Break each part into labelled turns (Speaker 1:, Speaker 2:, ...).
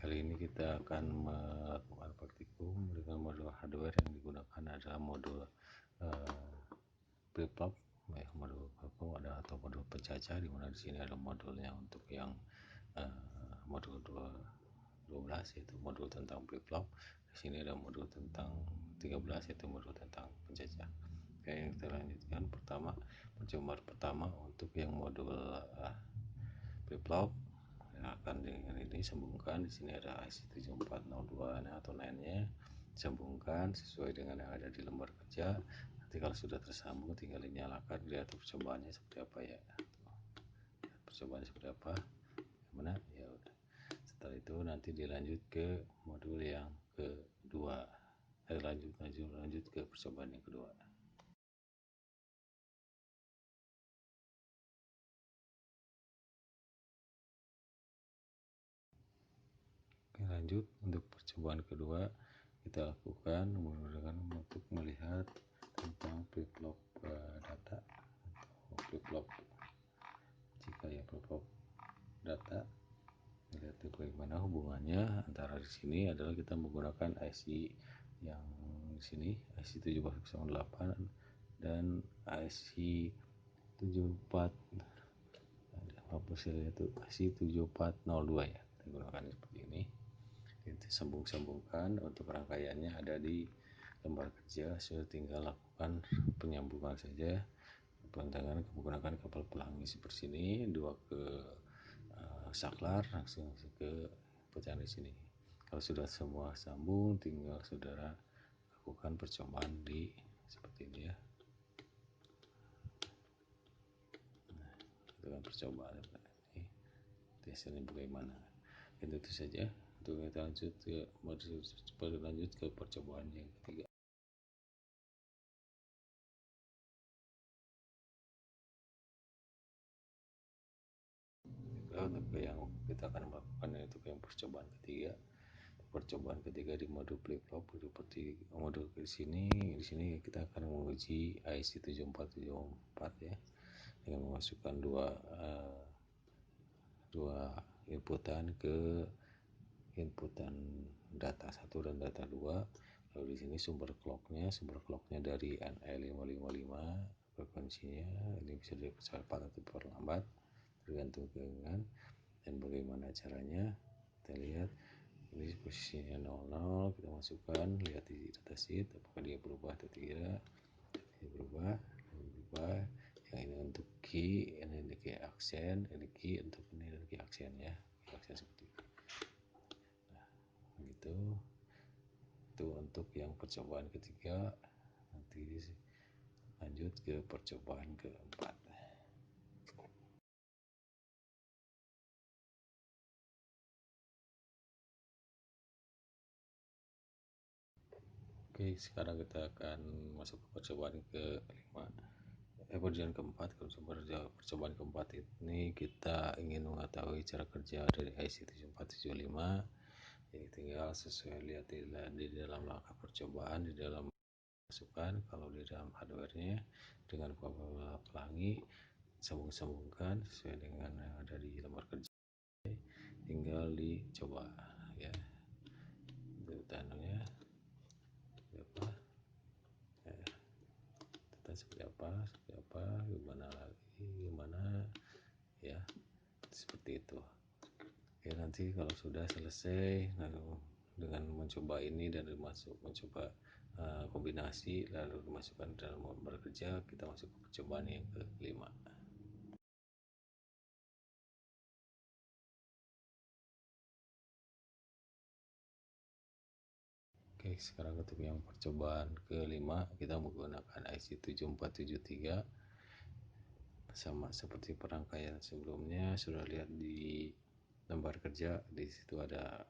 Speaker 1: Kali ini kita akan melakukan praktikum dengan modul hardware yang digunakan adalah modul flip-flop, modul flip-flop ada atau modul pencacah, di mana di sini ada modulnya untuk yang modul 12 yaitu modul tentang flip-flop. Di sini ada modul tentang 13 yaitu modul tentang pencacah. Oke, yang kita lanjutkan percobaan pertama untuk yang modul flip-flop akan dengan ini sambungkan. Di sini ada IC7402 atau line-nya, sambungkan sesuai dengan yang ada di lembar kerja. Nanti kalau sudah tersambung tinggal dinyalakan, lihat percobaannya seperti apa ya. Percobaan seperti apa? Gimana? Ya udah. Setelah itu nanti dilanjut ke modul yang kedua. Lanjut ke percobaan yang kedua. Oke, lanjut untuk percobaan kedua kita lakukan menggunakan untuk melihat tentang flip-flop data atau flip-flop. Jika ya flip-flop data, lihat bagaimana hubungannya antara di sini adalah kita menggunakan IC yang di sini IC 1708 dan IC 74 apa sih itu IC 7402 ya, kita gunakan seperti ini. Sambungkan untuk rangkaiannya ada di lembar kerja, sudah tinggal lakukan penyambungan saja. Pelantangan menggunakan kapal pelangi seperti ini, dua ke saklar langsung ke pecahan di sini. Kalau sudah semua sambung, tinggal saudara lakukan percobaan di seperti ini ya. Nah, itu kan percobaan ini. Hasilnya bagaimana? Itu saja. Untuk kita lanjut ke percobaan yang ketiga. Untuk yang kita akan melakukan itu yang percobaan ketiga di modul flip-flop. Modul di sini kita akan menguji IC 7474 ya, dengan memasukkan dua inputan ke inputan data 1 dan data 2. Lalu di sini sumber clocknya dari NE555, frekuensinya ini bisa dipercepat atau diperlambat tergantung dengan dan bagaimana caranya. Kita lihat ini posisinya 00, kita masukkan, lihat di datasheet apakah dia berubah atau tidak. Dia berubah. Yang ini untuk key, ini key aksen, ini key untuk ini dan key aksen ya, key aksen seperti itu. Nah, begitu. Itu untuk yang percobaan ketiga. Nanti lanjut ke percobaan keempat. Oke, sekarang kita akan masuk ke percobaan kelima. Percobaan keempat. Percobaan keempat ini kita ingin mengetahui cara kerja dari IC 7475. Jadi tinggal sesuai lihat di dalam langkah percobaan, di dalam masukkan, kalau di dalam hardware-nya dengan kabel pelangi sambungkan sesuai dengan yang ada di lembar kerja, tinggal dicoba ya. Itu tandanya apa ya, seperti apa gimana ya, seperti itu. Oke, nanti kalau sudah selesai lalu dengan mencoba ini dan mencoba kombinasi lalu dimasukkan dalam lembar kerja, kita masuk ke percobaan yang kelima. Oke, sekarang untuk yang percobaan kelima kita menggunakan IC 7473 sama seperti perangkaian sebelumnya. Sudah lihat di lembar kerja, di situ ada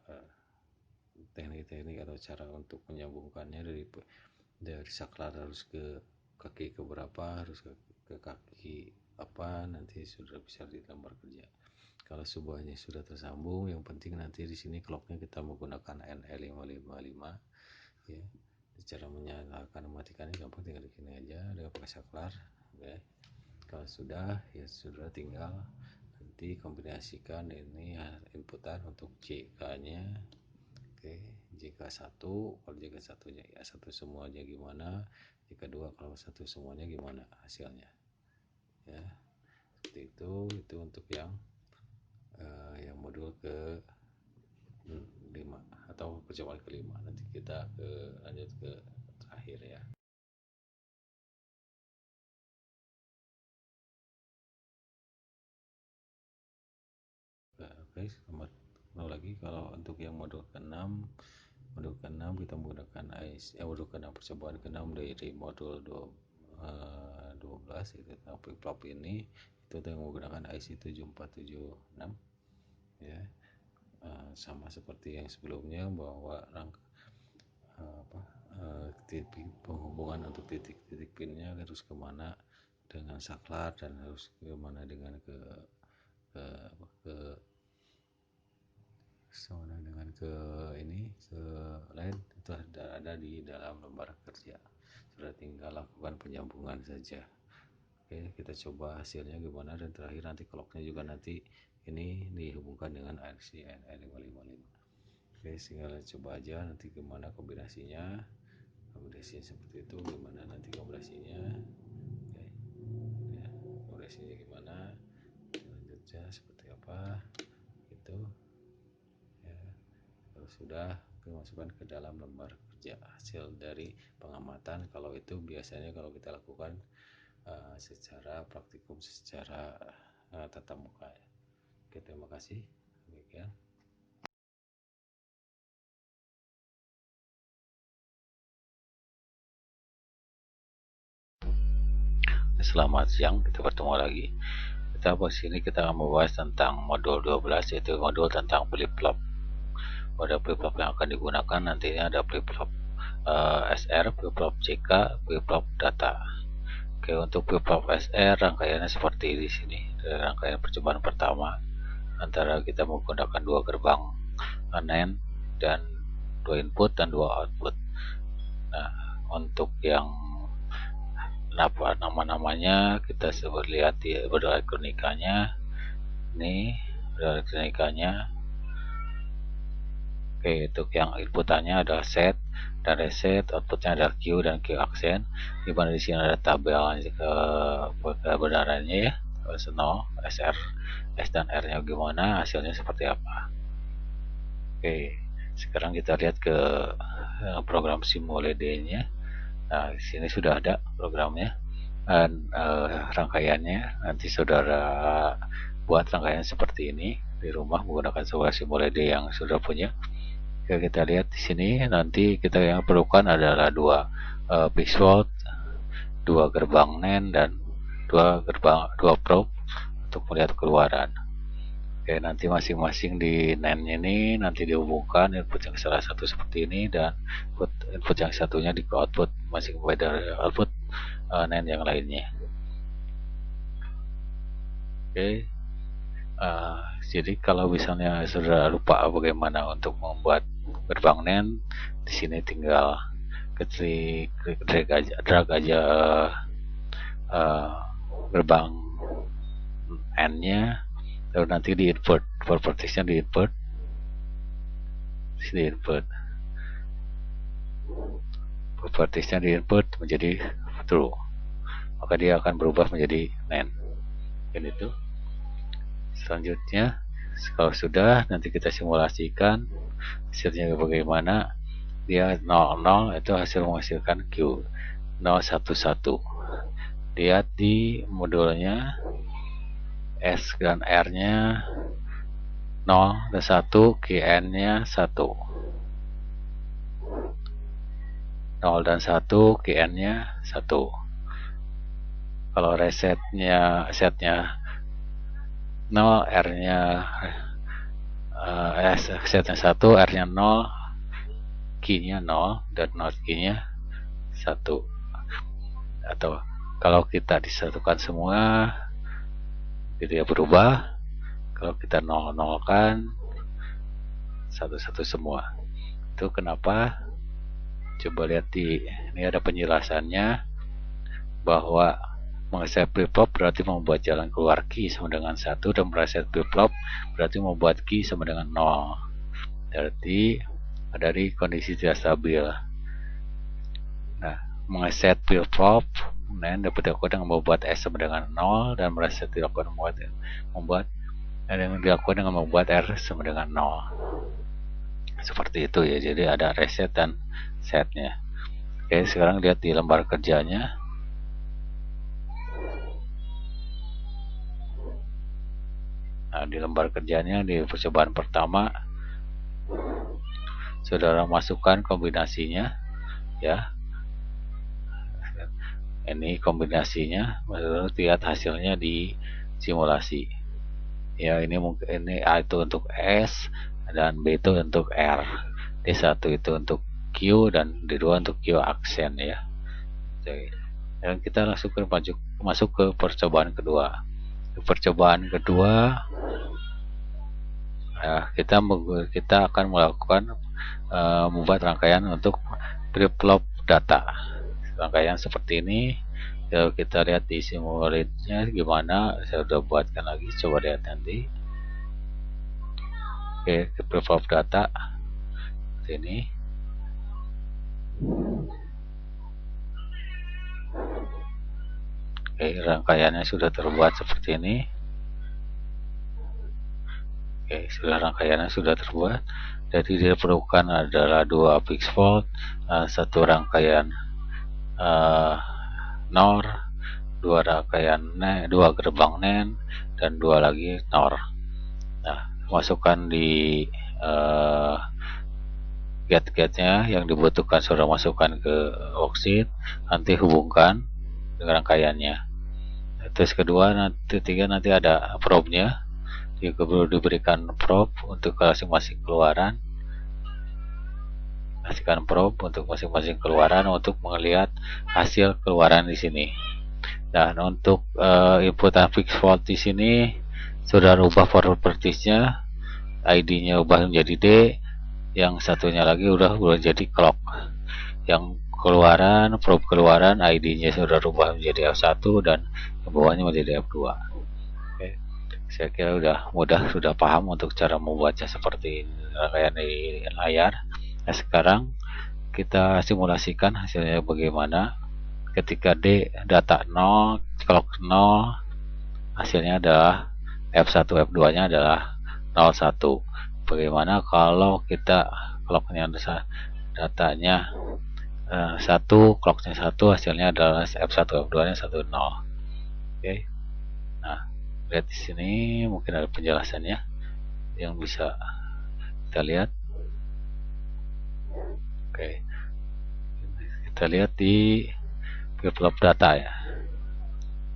Speaker 1: teknik-teknik atau cara untuk menyambungkannya dari saklar harus ke kaki keberapa, harus ke kaki apa, nanti sudah bisa di lembar kerja. Kalau semuanya sudah tersambung, yang penting nanti di sini clocknya kita menggunakan NE555 ya. Cara menyalakan mematikannya gampang, tinggal di sini aja dengan pakai saklar. Oke. Kalau sudah ya sudah tinggal kombinasikan ini inputan untuk JK-nya. Oke, JK1, kalau JK1-nya ya satu semuanya gimana, JK2 kalau satu semuanya gimana hasilnya. Ya, seperti itu untuk yang modul ke 5 atau percobaan kelima. Nanti kita lanjut ke terakhir ya. Oke, selamat lagi. Kalau untuk yang modul ke-6 kita menggunakan modul ke-6 percobaan ke-6 dari modul 12 itu tentang flip-flop ini, itu dengan menggunakan IC 7476 ya. Sama seperti yang sebelumnya, bahwa penghubungan untuk titik-titik pinnya harus kemana dengan saklar, dan harus kemana dengan ke lain, itu ada di dalam lembar kerja. Sudah tinggal lakukan penyambungan saja. Oke, kita coba hasilnya gimana, dan terakhir nanti clocknya juga nanti ini dihubungkan dengan IC NE555. Oke, tinggal coba aja nanti gimana kombinasinya seperti itu, gimana nanti kombinasinya. Oke, ya, kombinasinya gimana, selanjutnya seperti apa itu ya. Kalau sudah, masukkan ke dalam lembar kerja hasil dari pengamatan. Kalau itu biasanya kalau kita lakukan secara praktikum, secara tatap muka. Oke, terima kasih. Demikian. Selamat siang, kita bertemu lagi. Kita sini kita akan membahas tentang modul 12, yaitu modul tentang flip-flop. Pada flip-flop yang akan digunakan nantinya ada flip-flop SR, flip-flop CK, flip-flop data. Oke, untuk flip-flop SR rangkaiannya seperti di sini. Rangkaian percobaan pertama antara kita menggunakan 2 gerbang NAND dan 2 input dan 2 output. Nah, untuk yang nama-namanya kita lihat di elektronikanya. Ini elektronikanya. Oke, untuk yang inputannya adalah set dan reset, outputnya adalah Q dan Q aksen. Di mana di sini ada tabel kebenarannya ya, 0, SR, S dan R-nya gimana, hasilnya seperti apa. Oke, sekarang kita lihat ke program SIMULED-nya. Nah, di sini sudah ada programnya dan rangkaiannya. Nanti saudara buat rangkaian seperti ini di rumah menggunakan sebuah SIMULED yang sudah punya. Oke, kita lihat di sini. Nanti kita yang perlukan adalah 2 pixel, 2 gerbang NAND dan 2 probe untuk melihat keluaran. Oke, nanti masing-masing di NAND ini nanti dihubungkan input yang salah satu seperti ini, dan input yang satunya di output masing beda output NAND yang lainnya. Oke, jadi kalau misalnya saudara lupa bagaimana untuk membuat gerbang NAND, di sini tinggal drag aja gerbang N-nya, lalu nanti di input propertiesnya di input, propertiesnya di input menjadi true, maka dia akan berubah menjadi NAND. Dan itu selanjutnya, kalau sudah, nanti kita simulasikan hasilnya bagaimana. Dia 00 itu hasil menghasilkan Q, 011. Lihat di modulnya S dan R nya 0 dan 1, QN nya 1, 0 dan 1, QN nya 1. Kalau setnya 0, R nya setnya 1, R nya 0, key nya 0, dan not key nya 1. Atau kalau kita disatukan semua, dia berubah. Kalau kita 0 kan 1 semua. Itu kenapa? Coba lihat ini ada penjelasannya, bahwa
Speaker 2: Mengeset flip-flop berarti membuat jalan keluar key sama dengan 1, dan mereset flip-flop berarti membuat key sama dengan 0. Berarti dari kondisi tidak stabil. Nah, mengeset flip-flop dan dapat dilakukan dengan membuat S sama dengan 0, dan mereset dilakukan membuat R sama dengan 0. Seperti itu ya, jadi ada reset dan setnya. Oke, sekarang lihat di lembar kerjanya. Nah, di lembar kerjanya di percobaan pertama saudara masukkan kombinasinya ya. Ini kombinasinya, saudara lihat hasilnya di simulasi. Ya, ini mungkin ini A itu untuk S dan B itu untuk R. D1 itu untuk Q dan D2 untuk Q aksen ya. Dan kita langsung masuk ke percobaan kedua. Percobaan kedua kita akan melakukan membuat rangkaian untuk flip-flop data. Rangkaian seperti ini. Kalau kita lihat di simulasinya gimana, saya udah buatkan lagi, coba lihat nanti. Oke, flip-flop data seperti ini. Oke, rangkaiannya sudah terbuat seperti ini. Oke, rangkaiannya sudah terbuat. Jadi diperlukan adalah 2 fixed fault, 1 rangkaian NOR, 2 rangkaian NAND, 2 gerbang NAND, dan 2 lagi NOR. Nah, masukkan di gate-gate-nya yang dibutuhkan, sudah masukkan ke worksheet, nanti hubungkan dengan rangkaiannya. Terus ketiga nanti ada probe-nya, juga diberikan probe untuk masing-masing keluaran. Kasihkan probe untuk masing-masing keluaran untuk melihat hasil keluaran di sini. Dan untuk inputan fixed fault di sini sudah rubah propertiesnya, ID-nya ubah menjadi D, yang satunya lagi udah jadi clock. Yang keluaran, probe keluaran, ID-nya sudah rubah menjadi F1 dan ke bawahnya menjadi F2. Oke. Saya kira sudah paham untuk cara membuatnya seperti rangkaian di layar. Nah, sekarang kita simulasikan hasilnya bagaimana. Ketika D data 0, clock 0, hasilnya adalah F1, F2 nya adalah 01. Bagaimana kalau kita clocknya datanya 1, clocknya 1, hasilnya adalah F1, F2 nya 10. Oke. Nah, lihat di sini mungkin ada penjelasannya yang bisa kita lihat. Oke. Kita lihat di flip-flop data ya.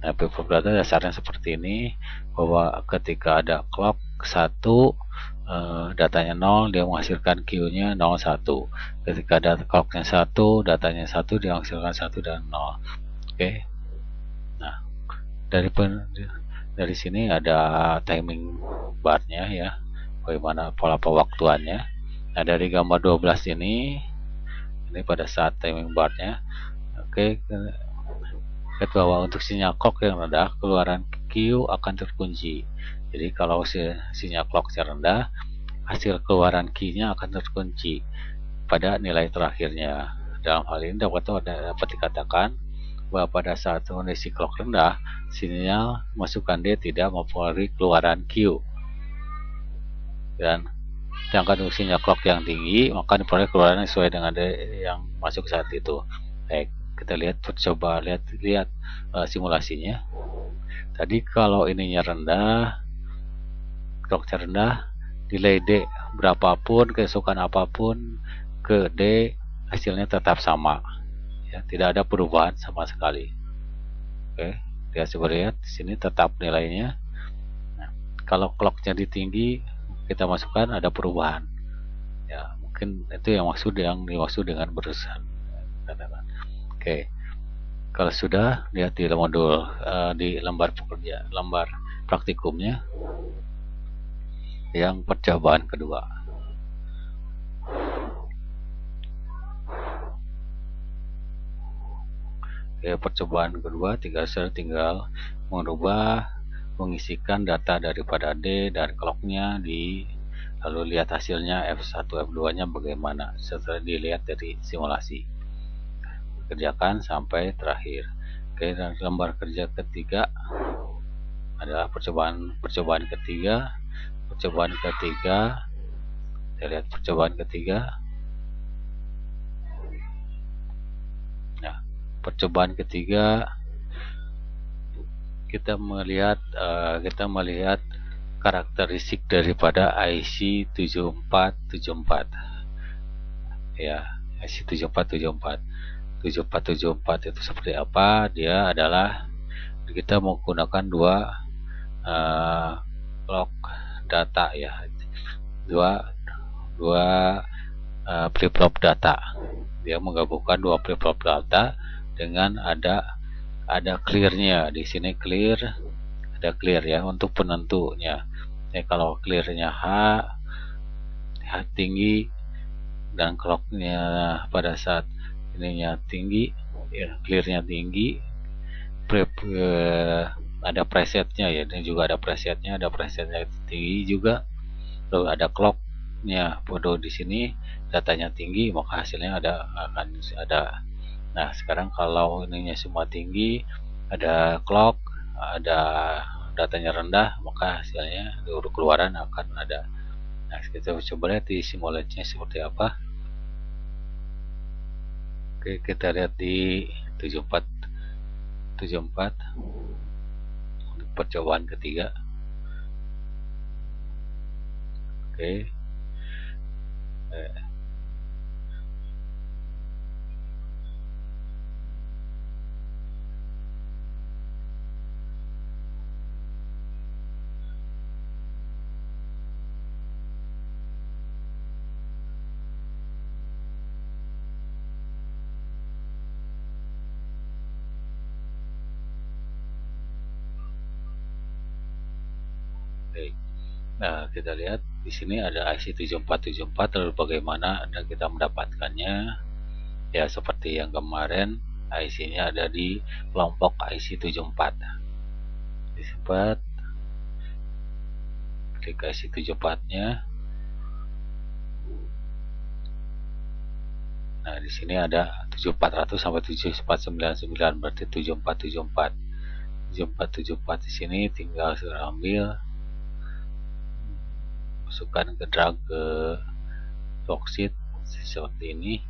Speaker 2: Nah, flip-flop data dasarnya seperti ini, bahwa ketika ada clock 1, datanya 0, dia menghasilkan Q-nya 01. Ketika ada clocknya 1, datanya 1, dia menghasilkan 1 dan 0. Oke. Nah, dari sini ada timing bar-nya ya, bagaimana pola pewaktuannya. Nah, dari gambar 12 ini pada saat timing bar-nya. Oke. Bahwa untuk sinyal clock yang rendah, keluaran Q akan terkunci. Jadi kalau sinyal clock-nya rendah, hasil keluaran Q-nya akan terkunci pada nilai terakhirnya. Dalam hal ini dapat dikatakan bahwa pada saat kondisi clock rendah, sinyal masukan D tidak mempengaruhi keluaran Q. Dan sedangkan untuk sinyal clock yang tinggi, maka diperoleh keluaran sesuai dengan D yang masuk saat itu. Baik, kita coba lihat simulasinya. Tadi kalau ininya rendah, clocknya rendah, delay D berapapun, keesokan apapun ke D, hasilnya tetap sama ya, tidak ada perubahan sama sekali. Oke, coba lihat di sini tetap nilainya. Nah, kalau clocknya tinggi, kita masukkan ada perubahan ya, mungkin itu yang dimaksud dengan berusaha. Oke, kalau sudah lihat di modul di lembar praktikumnya yang percobaan kedua. Oke, percobaan kedua tinggal mengisikan data daripada D dan clocknya lalu lihat hasilnya F1 F2 nya bagaimana setelah dilihat dari simulasi. Kerjakan sampai terakhir. Oke, dan lembar kerja ketiga adalah percobaan ketiga. Kita lihat percobaan ketiga. Nah, percobaan ketiga kita melihat karakteristik daripada IC 7474. Ya, IC 7474. 7474 itu seperti apa? Dia adalah kita menggunakan dua clock data ya. Dua flip-flop data. Dia menggabungkan dua flip-flop data dengan ada clear-nya. Di sini ada clear ya untuk penentunya. Kalau clear-nya H tinggi dan clock-nya pada saat ininya tinggi, ya, clear-nya tinggi, ada presetnya ya, dan juga ada presetnya tinggi juga. Lalu ada clock-nya, bodoh di sini datanya tinggi, maka hasilnya akan ada. Nah, sekarang kalau ininya semua tinggi, ada clock, ada datanya rendah, maka hasilnya keluaran akan ada. Nah, kita coba lihat di simulasinya seperti apa. Oke, kita lihat di 7474 percobaan ketiga. Oke. Nah, kita lihat di sini ada IC 7474, lalu bagaimana dan kita mendapatkannya. Ya, seperti yang kemarin, IC-nya ada di kelompok IC 74. Disempat, klik IC 74-nya. Nah, di sini ada 7400 sampai 7499, berarti 7474. 7474 di sini tinggal ambil, masukkan ke drag ke worksheet seperti ini.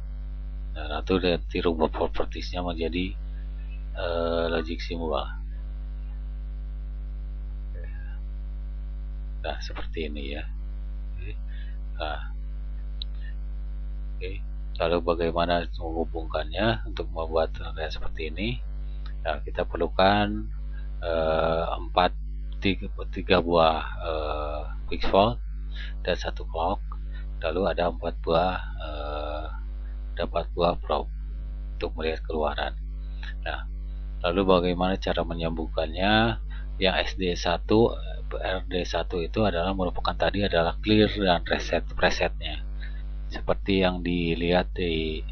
Speaker 2: Nah, nanti rubah propertiesnya menjadi logic symbol. Nah, seperti ini ya. Nah, oke. Lalu bagaimana menghubungkannya untuk membuat rangkaian seperti ini? Nah, kita perlukan 3 buah pixel dan 1 clock, lalu ada 4 buah probe untuk melihat keluaran. Nah, lalu bagaimana cara menyambungkannya? Yang SD1 RD1 itu merupakan tadi adalah clear dan presetnya. Seperti yang dilihat di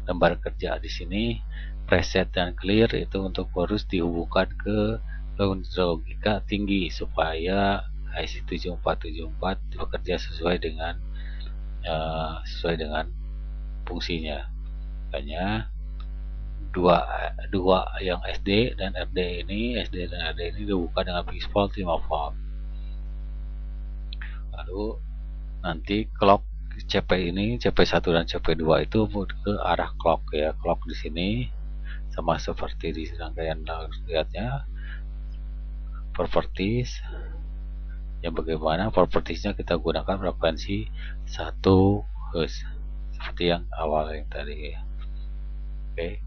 Speaker 2: lembar kerja di sini, preset dan clear itu untuk harus dihubungkan ke logika tinggi supaya IC 7474 bekerja sesuai dengan fungsinya. Makanya dua yang SD dan RD ini dibuka dengan pixel 5 volt. Lalu nanti clock CP ini, CP1 dan CP2 itu ke arah clock ya. Clock di sini sama seperti di rangkaian lihatnya. Properties yang bagaimana propertiesnya kita gunakan frekuensi 1 Hz seperti yang awal yang tadi. Oke.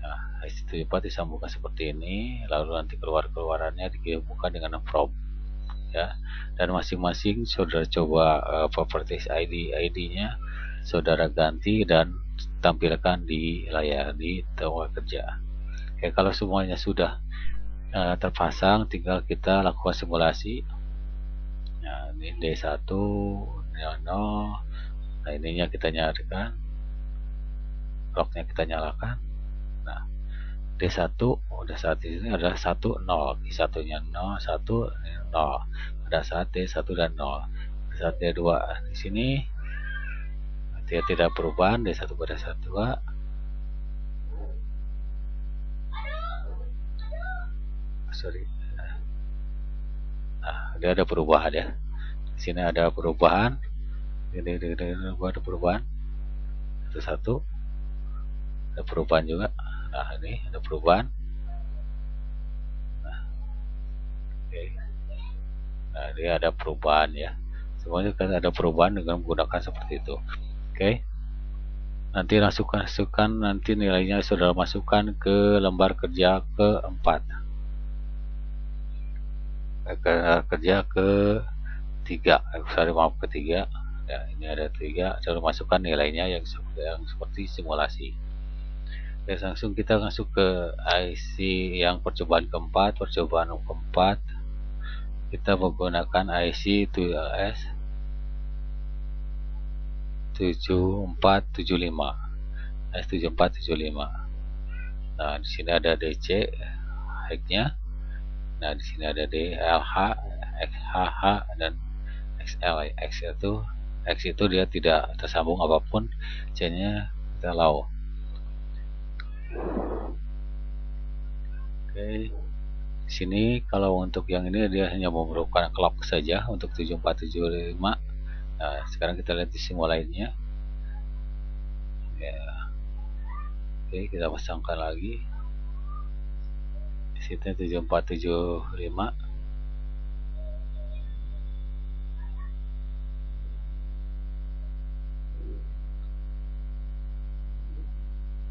Speaker 2: Nah, IC74 disambungkan seperti ini, lalu nanti keluarannya dihubungkan dengan probe ya. Dan masing-masing saudara coba properties ID-nya saudara ganti dan tampilkan di layar di tombol kerja. Oke, kalau semuanya sudah terpasang, tinggal kita lakukan simulasi. Nah, ini D1 0. Nah, ininya kita nyalakan, clocknya kita nyalakan. Nah, D1 udah saat di sini adalah 1 0, D1-nya 0 1 0. Pada saat D1 dan 0. Pada saat D2 di sini dia tidak perubahan, D1 pada saat 2. Sorry. Nah, dia ada perubahan ya. Di sini ada perubahan. Ini ada perubahan. Satu ada perubahan juga. Nah, ini ada perubahan. Nah, okay. Nah, dia ada perubahan ya. Semuanya kan ada perubahan dengan menggunakan seperti itu. Oke. Nanti masukkan nanti nilainya saudara masukkan ke lembar kerja keempat. Kerja ketiga, ketiga. Ya, ini ada 3. Saudara masukkan nilainya yang seperti simulasi. Oke, langsung kita masuk ke IC yang percobaan keempat. Kita menggunakan IC 2LS 7475. S7475. Nah, di sini ada DC hacknya. Nah, di sini ada DLH, XHH dan XL. X itu dia tidak tersambung apapun, C-nya kita low. Oke. Di sini kalau untuk yang ini dia hanya memerlukan clock saja untuk 7475. Nah, sekarang kita lihat di simulasinya. Ya. Oke, kita pasangkan lagi. Di situ 7475.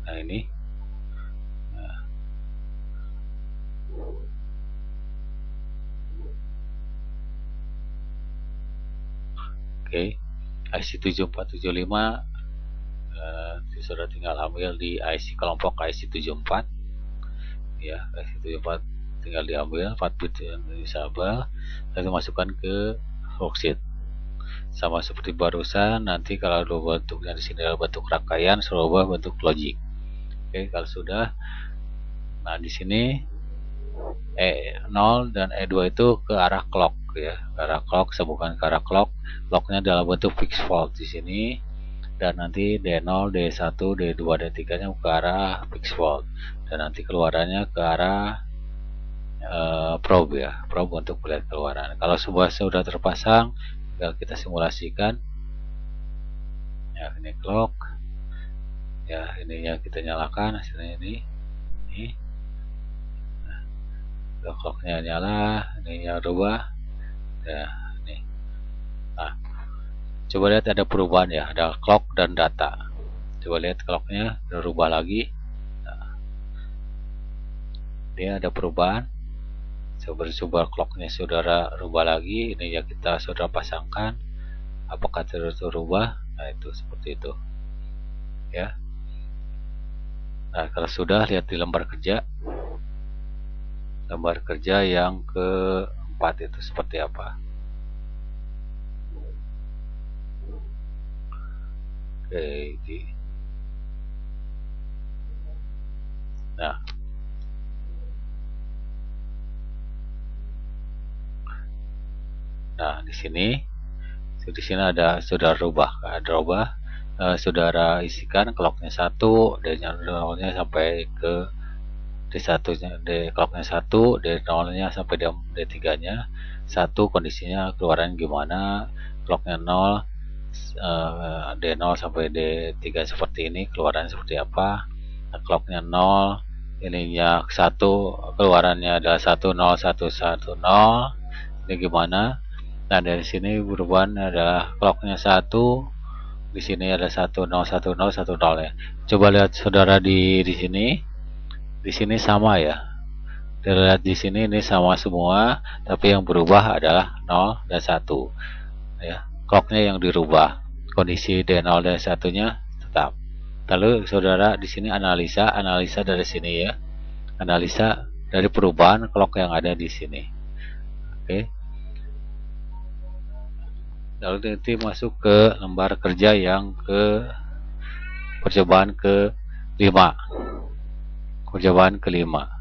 Speaker 2: Nah, ini. Nah. Oke, IC 7475 saudara tinggal ambil di IC kelompok IC 74 ya. IC 74 tinggal diambil 4 bit yang disable, lalu masukkan ke worksheet sama seperti barusan. Nanti kalau bentuknya di sini adalah bentuk rangkaian, serubah bentuk logic. Oke, kalau sudah, nah di sini E0 dan E2 itu ke arah clock ya, ke arah clock, bukan ke arah clock. Clocknya dalam bentuk fixed fault di sini, dan nanti D0, D1, D2, D3 nya ke arah fixed fault, dan nanti keluarannya ke arah probe ya, probe untuk melihat keluaran. Kalau sebuah sudah terpasang, tinggal kita simulasikan ya. Ini clock ya, ininya kita nyalakan, hasilnya ini nah, clocknya nyala, ininya rubah ya. Ini nah, coba lihat ada perubahan ya, ada clock dan data. Coba lihat clocknya berubah lagi. Nah, dia ada perubahan. Coba clocknya saudara rubah lagi. Ini yang kita saudara pasangkan. Apakah terubah? Nah, itu seperti itu ya. Nah, kalau sudah, lihat di lembar kerja. Lembar kerja yang keempat itu seperti apa. Oke, nah, di sini ada saudara rubah, saudara isikan clocknya 1, D0 nya sampai ke D1 nya, clocknya 1, D0 nya sampai D3 nya 1, kondisinya keluaran gimana, clocknya 0, D0 sampai D3 seperti ini, keluaran seperti apa. Nah, clocknya 0, ininya 1, keluarannya adalah 1 0 1 1 0. Ini gimana? Nah, dari sini perubahan adalah clocknya 1, di sini ada 1 0 1 0 1 0 ya. Coba lihat saudara di sini. Di sini sama ya. Lihat di sini ini sama semua, tapi yang berubah adalah 0 dan 1 ya. Clocknya yang dirubah, kondisi D0 dan 1-nya tetap. Lalu saudara di sini analisa dari sini ya. Analisa dari perubahan clock yang ada di sini. Oke. Lalu nanti masuk ke lembar kerja yang ke percobaan ke-5. percobaan kelima.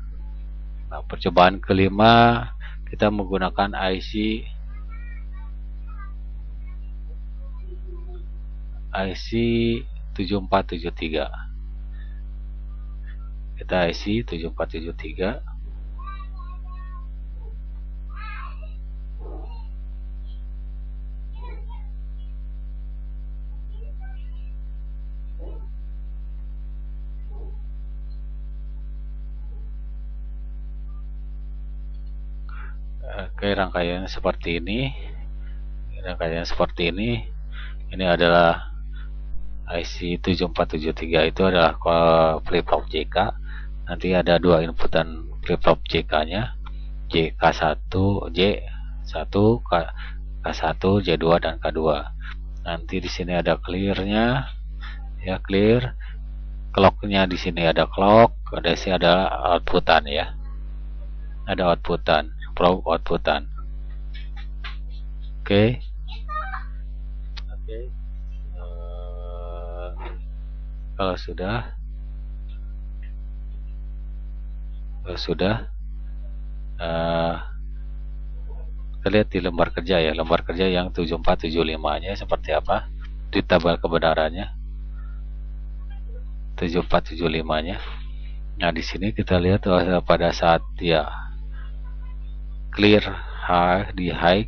Speaker 2: Nah, percobaan kelima kita menggunakan IC 7473. Kita IC 7473. Oke, rangkaiannya seperti ini. Ini adalah IC 7473 itu adalah flip-flop JK. Nanti ada dua inputan flip-flop JK-nya, JK1, J1, K1, J2 dan K2. Nanti di sini ada clear-nya, ya, clear. Clock-nya di sini ada clock, di sini ada outputan, ya. Ada outputan, probe outputan. Oke. Kalau sudah kita lihat di lembar kerja, ya, lembar kerja yang 7475-nya seperti apa di tabel kebenarannya 7475-nya. Nah, di sini kita lihat pada saat dia clear di high,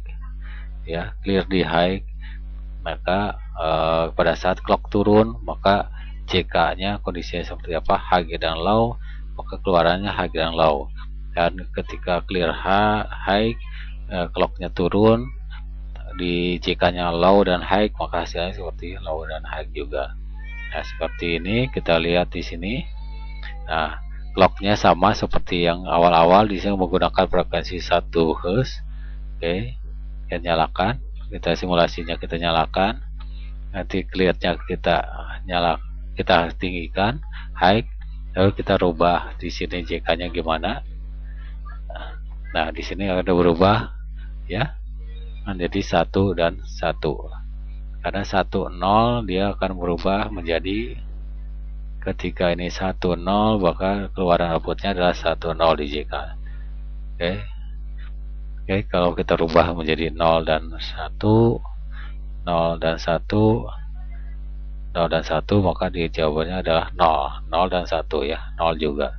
Speaker 2: ya, clear di high, maka pada saat clock turun maka JK-nya kondisinya seperti apa, high dan low, maka keluarannya high dan low. Dan ketika clear high, clocknya turun, di JK-nya low dan high, maka hasilnya seperti low dan high juga. Nah, seperti ini kita lihat di sini. Nah, clocknya sama seperti yang awal-awal, di sini menggunakan frekuensi 1 Hz. Oke, kita nyalakan, kita simulasinya kita nyalakan. Nanti clear-nya kita tinggikan high, lalu kita rubah di sini JK-nya gimana. Nah, di sini ada berubah, ya, menjadi 1 dan 1. Karena 1 0 dia akan berubah menjadi, ketika ini 1 0, maka keluaran outputnya adalah 1 0 di JK. Oke, kalau kita rubah menjadi 0 dan 1, 0 dan 1, 0 dan 1, maka di jawabannya adalah 0, 0 dan 1, ya, 0 juga.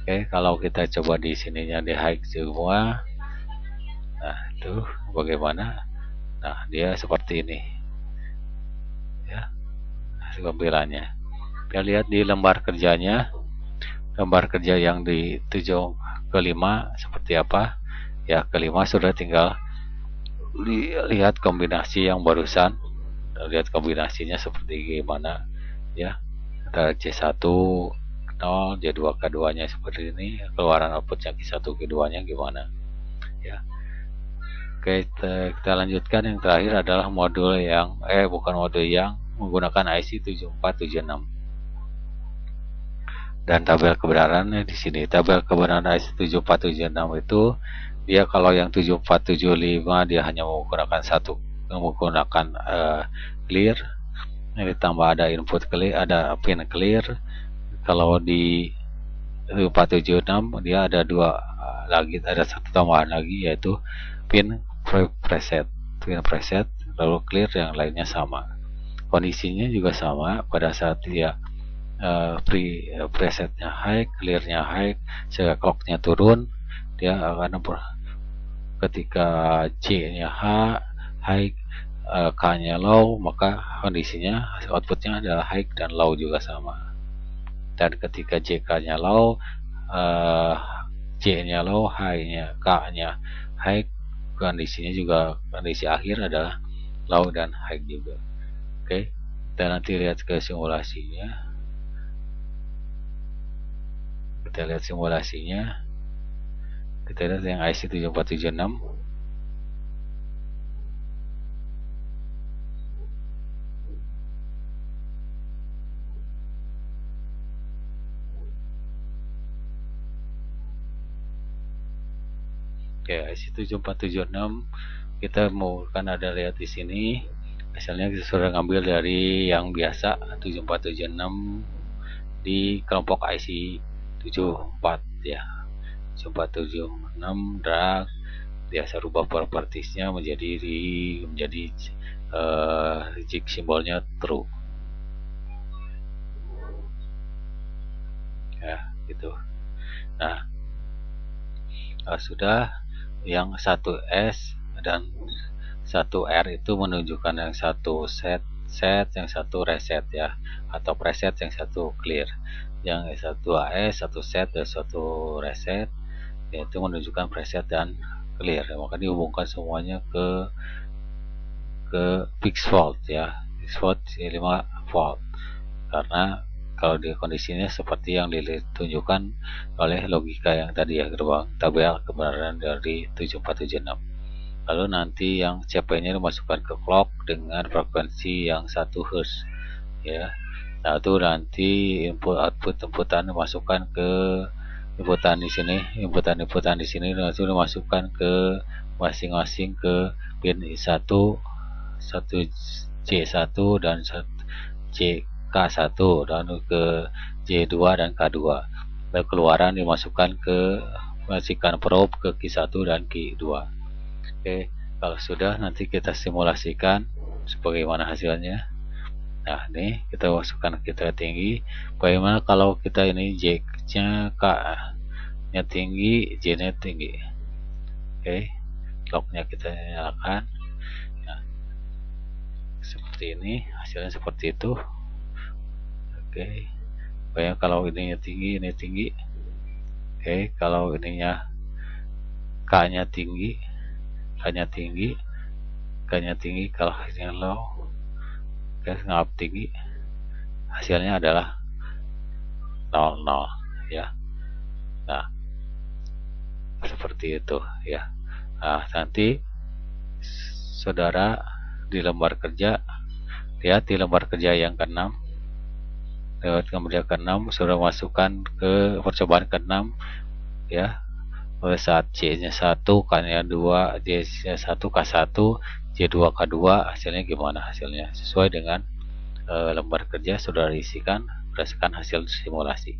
Speaker 2: Oke, kalau kita coba di sininya di high semua, nah itu bagaimana? Nah, dia seperti ini, ya, tampilannya. Kita lihat di lembar kerjanya, lembar kerja yang di 7 ke 5 seperti apa, ya. Kelima sudah tinggal lihat kombinasi yang barusan, lihat kombinasinya seperti gimana, ya. Ada C1 0, J2 K2 nya seperti ini, keluaran outputnya Q1 Q2 nya gimana, ya. Oke, kita lanjutkan. Yang terakhir adalah modul yang modul yang menggunakan IC 7476. Dan tabel kebenarannya di sini. Tabel kebenaran IC 7476 itu, dia kalau yang 7475 dia hanya menggunakan clear. Ini ditambah ada input clear, ada pin clear. Kalau di 7476 dia ada dua lagi, ada satu tambahan lagi, yaitu pin preset, lalu clear, yang lainnya sama. Kondisinya juga sama pada saat dia presetnya high, clearnya high, sehingga clocknya turun, dia akan ketika C-nya high, K-nya low, maka kondisinya outputnya adalah high dan low juga sama. Dan ketika JK-nya low, C-nya low, high-nya, K-nya high, kondisinya juga, kondisi akhir adalah low dan high juga. Oke, kita nanti lihat ke simulasinya. Kita lihat simulasinya. Kita lihat yang IC 7476. Oke, IC 7476 kita mau ada lihat di sini. Misalnya kita sudah ngambil dari yang biasa 7476 di kelompok IC 74 ya. 7476 drag, biasa rubah propertiesnya menjadi jig simbolnya true ya, gitu. Nah, sudah yang 1S dan 1R itu menunjukkan yang satu set, yang satu reset ya, atau preset, yang satu clear. Yang satu AS, satu set dan satu reset, yaitu menunjukkan preset dan clear. Maka dihubungkan semuanya ke fixed fault ya, fixed fault 5 volt, karena kalau di kondisinya seperti yang ditunjukkan oleh logika yang tadi ya, gerbang tabel kebenaran dari 7476. Lalu nanti yang CP-nya dimasukkan ke clock dengan frekuensi yang 1 Hz ya. Nah, itu nanti inputan dimasukkan ke inputan di sini, inputan di sini nanti dimasukkan ke masing-masing ke pin 1 C1 dan K1 dan ke J2 dan K2. Lalu keluaran dimasukkan ke masukkan probe ke Q1 dan Q2. Oke, kalau sudah nanti kita simulasikan sebagaimana hasilnya. Nah, ini kita masukkan kita tinggi. Bagaimana kalau kita ini J-nya K-nya tinggi, J-nya tinggi. Oke, clock-nya kita nyalakan. Nah, seperti ini, hasilnya seperti itu. Oke, bagaimana kalau ininya tinggi, ini tinggi. Oke, kalau ininya K-nya tinggi, K-nya tinggi, K-nya tinggi, kalau ini low, ngap tinggi, hasilnya adalah 00 ya. Nah, seperti itu ya. Nah, nanti saudara di lembar kerja, lihat di lembar kerja yang ke-6, lewat lembar ke-6 sudah masukkan ke percobaan ke-6 ya. Pada saat C-nya 1, K-nya 2, J-nya 1, K1, J2, K2, hasilnya gimana hasilnya? Sesuai dengan lembar kerja sudah diisikan berdasarkan hasil simulasi.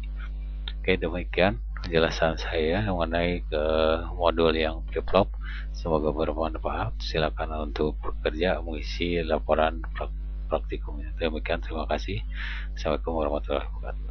Speaker 2: Oke, demikian penjelasan saya mengenai ke modul yang flip-flop. Semoga bermanfaat. Silakan untuk bekerja mengisi laporan praktikumnya. Demikian, terima kasih. Assalamualaikum warahmatullahi wabarakatuh.